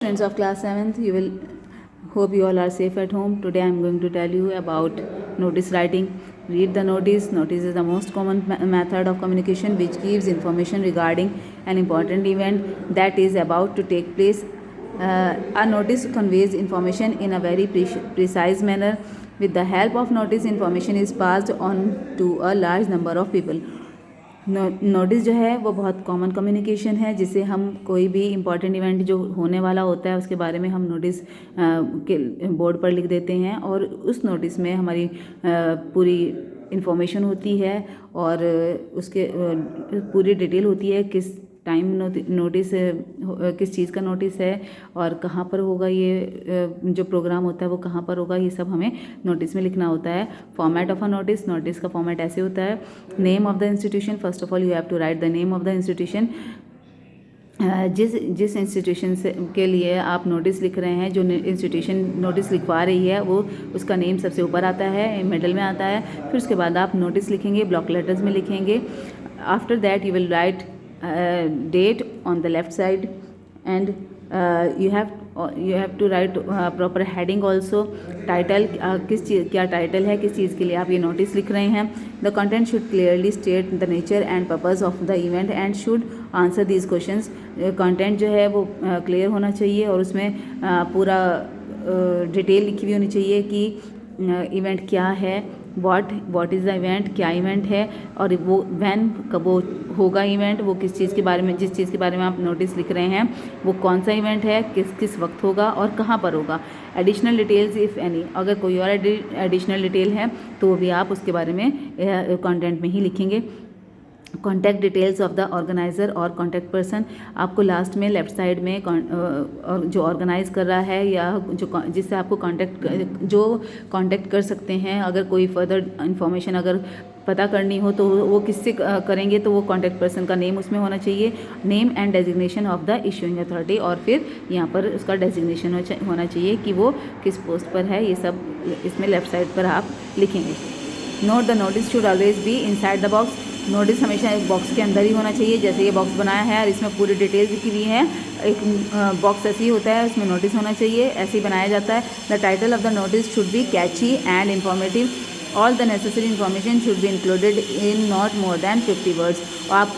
Students of class 7th, you will hope you all are safe at home. Today I am going to tell you about notice writing. Read the notice. Notice is the most common method of communication which gives information regarding an important event that is about to take place. A notice conveys information in a very precise manner. With the help of notice, information is passed on to a large number of people. Notice जो है वो बहुत common communication है, जिसे हम कोई भी important event जो होने वाला होता है उसके बारे में हम नोटिस के बोर्ड पर लिख देते हैं और उस नोटिस में हमारी पूरी इन्फॉर्मेशन होती है और उसके पूरी डिटेल होती है किस टाइम नोटिस किस चीज़ का नोटिस है और कहाँ पर होगा, ये जो प्रोग्राम होता है वो कहाँ पर होगा, ये सब हमें नोटिस में लिखना होता है. Format of a notice. Notice का फॉर्मेट ऐसे होता है. Name of the institution. First of all you have to write the name of the institution. जिस इंस्टीट्यूशन से के लिए आप नोटिस लिख रहे हैं, जो इंस्टीट्यूशन नोटिस लिखवा रही है वो उसका नेम सबसे ऊपर आता है, मिडल में आता है. फिर उसके बाद आप नोटिस लिखेंगे, ब्लॉक लेटर्स में लिखेंगे. After that you will write date on the left side and you have to write proper heading also. Title किस चीज़, क्या टाइटल है, किस चीज़ के लिए आप ये नोटिस लिख रहे हैं. The content should clearly state the nature and purpose of the event and should answer these questions. Content जो है वो क्लियर होना चाहिए और उसमें पूरा डिटेल लिखी हुई होनी चाहिए कि इवेंट क्या है, व्हाट इज़ द इवेंट, क्या इवेंट है और वो व्हेन, कब वो होगा इवेंट, वो किस चीज़ के बारे में, जिस चीज़ के बारे में आप नोटिस लिख रहे हैं वो कौन सा इवेंट है, किस वक्त होगा और कहाँ पर होगा. Additional details if any. अगर कोई और एडिशनल डिटेल है तो वो भी आप उसके बारे में कंटेंट में ही लिखेंगे. Contact details of the organiser और कॉन्टैक्ट पर्सन. आपको लास्ट में लेफ्ट साइड में जो ऑर्गेनाइज कर रहा है या जो जिससे आपको कांटेक्ट कर सकते हैं, अगर कोई फर्दर इंफॉर्मेशन अगर पता करनी हो तो वो किससे करेंगे, तो वो कॉन्टैक्ट पर्सन का नेम उसमें होना चाहिए. Name and designation of the issuing authority. और फिर यहाँ पर उसका डेजिग्नेशन होना चाहिए कि वो किस पोस्ट पर है. ये सब इसमें लेफ्ट साइड पर आप लिखेंगे. Note the notice should always be inside the box. Notice हमेशा एक बॉक्स के अंदर ही होना चाहिए. जैसे ये बॉक्स बनाया है और इसमें पूरी डिटेल्स लिखी हुई है, एक बॉक्स ऐसे ही होता है, उसमें नोटिस होना चाहिए, ऐसे ही बनाया जाता है. The title of the notice should be Kainchi and informative. All the necessary information should be included in not more than 50 words. आप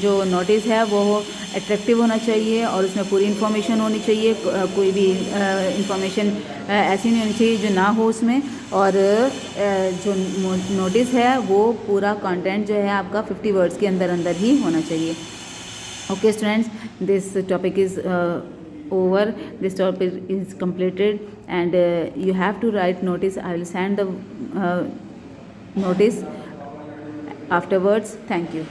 जो नोटिस है वो अट्रैक्टिव होना चाहिए और उसमें पूरी इन्फॉर्मेशन होनी चाहिए. कोई भी इन्फॉर्मेशन ऐसी नहीं होनी चाहिए जो ना हो उसमें. और जो नोटिस है वो पूरा कंटेंट जो है आपका 50 वर्ड्स के अंदर ही होना चाहिए. Okay students, this topic is over. This topic is completed and you have to write notice. I will send the notice afterwards. Thank you.